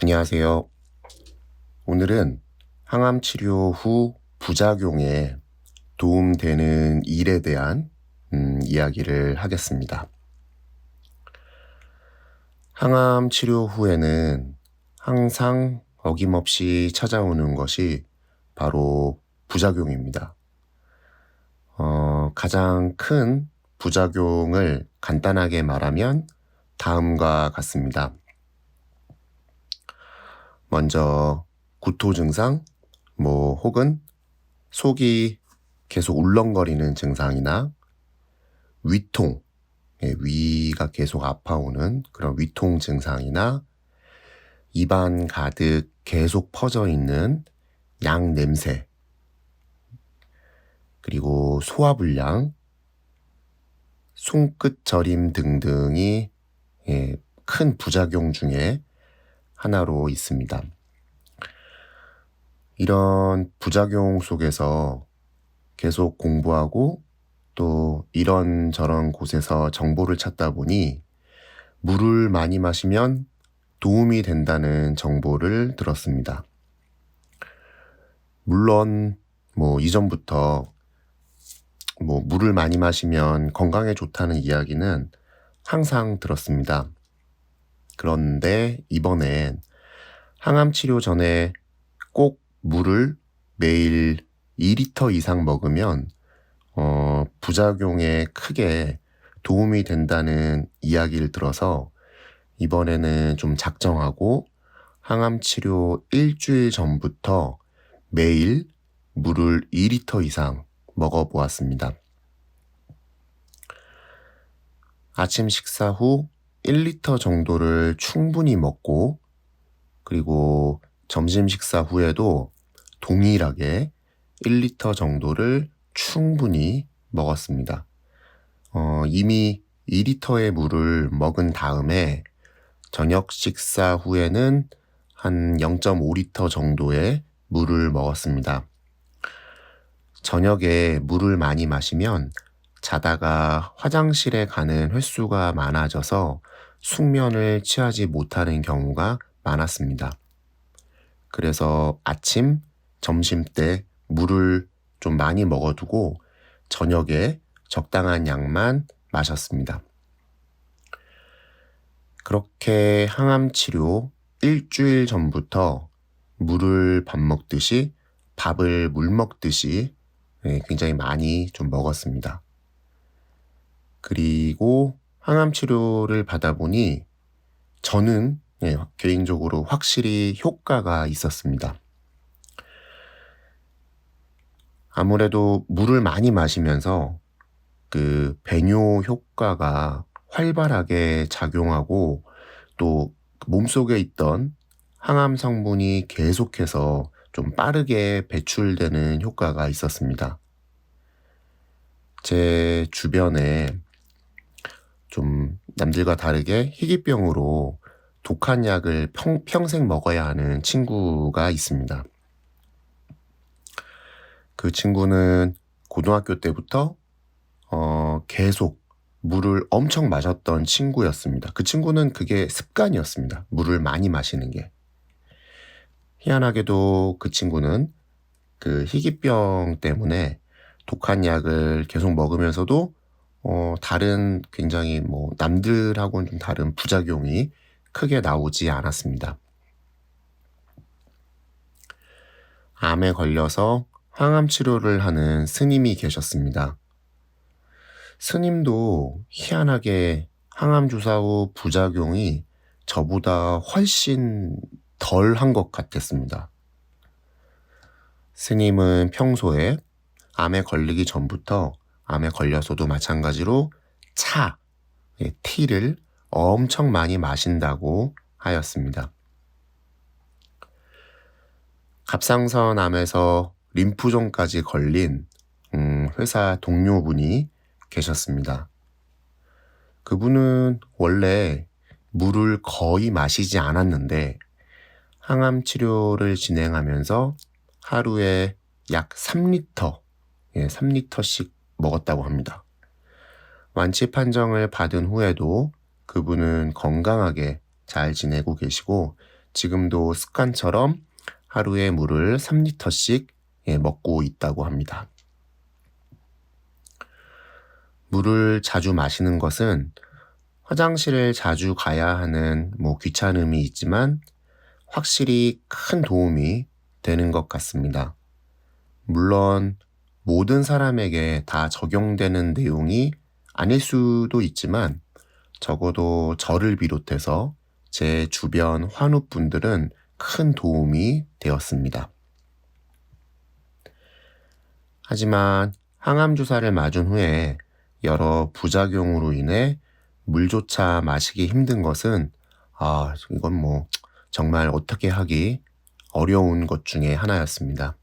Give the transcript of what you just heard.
안녕하세요. 오늘은 항암 치료 후 부작용에 도움되는 일에 대한 이야기를 하겠습니다. 항암 치료 후에는 항상 어김없이 찾아오는 것이 바로 부작용입니다. 가장 큰 부작용을 간단하게 말하면 다음과 같습니다. 먼저 구토 증상, 혹은 속이 계속 울렁거리는 증상이나 위통, 위가 계속 아파오는 그런 위통 증상이나 입안 가득 계속 퍼져 있는 양 냄새, 그리고 소화불량, 손끝 저림 등등이 큰 부작용 중에 하나로 있습니다. 이런 부작용 속에서 계속 공부하고 또 이런저런 곳에서 정보를 찾다 보니 물을 많이 마시면 도움이 된다는 정보를 들었습니다. 물론 이전부터 물을 많이 마시면 건강에 좋다는 이야기는 항상 들었습니다. 그런데 이번엔 항암 치료 전에 꼭 물을 매일 2리터 이상 먹으면 부작용에 크게 도움이 된다는 이야기를 들어서 이번에는 좀 작정하고 항암 치료 일주일 전부터 매일 물을 2리터 이상 먹어보았습니다. 아침 식사 후 1리터 정도를 충분히 먹고 그리고 점심 식사 후에도 동일하게 1리터 정도를 충분히 먹었습니다. 이미 2리터의 물을 먹은 다음에 저녁 식사 후에는 한 0.5리터 정도의 물을 먹었습니다. 저녁에 물을 많이 마시면 자다가 화장실에 가는 횟수가 많아져서 숙면을 취하지 못하는 경우가 많았습니다. 그래서 아침, 점심 때 물을 좀 많이 먹어두고 저녁에 적당한 양만 마셨습니다. 그렇게 항암 치료 일주일 전부터 물을 밥 먹듯이 밥을 물 먹듯이 굉장히 많이 좀 먹었습니다. 그리고 항암 치료를 받아보니 저는 개인적으로 확실히 효과가 있었습니다. 아무래도 물을 많이 마시면서 그 배뇨 효과가 활발하게 작용하고 또 몸속에 있던 항암 성분이 계속해서 좀 빠르게 배출되는 효과가 있었습니다. 제 주변에 좀 남들과 다르게 희귀병으로 독한 약을 평생 먹어야 하는 친구가 있습니다. 그 친구는 고등학교 때부터 계속 물을 엄청 마셨던 친구였습니다. 그 친구는 그게 습관이었습니다. 물을 많이 마시는 게. 희한하게도 그 친구는 그 희귀병 때문에 독한 약을 계속 먹으면서도 다른 굉장히 남들하고는 좀 다른 부작용이 크게 나오지 않았습니다. 암에 걸려서 항암 치료를 하는 스님이 계셨습니다. 스님도 희한하게 항암 주사 후 부작용이 저보다 훨씬 덜 한 것 같았습니다. 스님은 평소에 암에 걸리기 전부터 암에 걸려서도 마찬가지로 티를 엄청 많이 마신다고 하였습니다. 갑상선 암에서 림프종까지 걸린 회사 동료분이 계셨습니다. 그분은 원래 물을 거의 마시지 않았는데 항암 치료를 진행하면서 하루에 약 3리터씩 먹었다고 합니다. 완치 판정을 받은 후에도 그분은 건강하게 잘 지내고 계시고 지금도 습관처럼 하루에 물을 3리터씩 먹고 있다고 합니다. 물을 자주 마시는 것은 화장실을 자주 가야 하는 귀찮음이 있지만 확실히 큰 도움이 되는 것 같습니다. 물론 모든 사람에게 다 적용되는 내용이 아닐 수도 있지만 적어도 저를 비롯해서 제 주변 환우분들은 큰 도움이 되었습니다. 하지만 항암 주사를 맞은 후에 여러 부작용으로 인해 물조차 마시기 힘든 것은 이건 정말 어떻게 하기 어려운 것 중에 하나였습니다.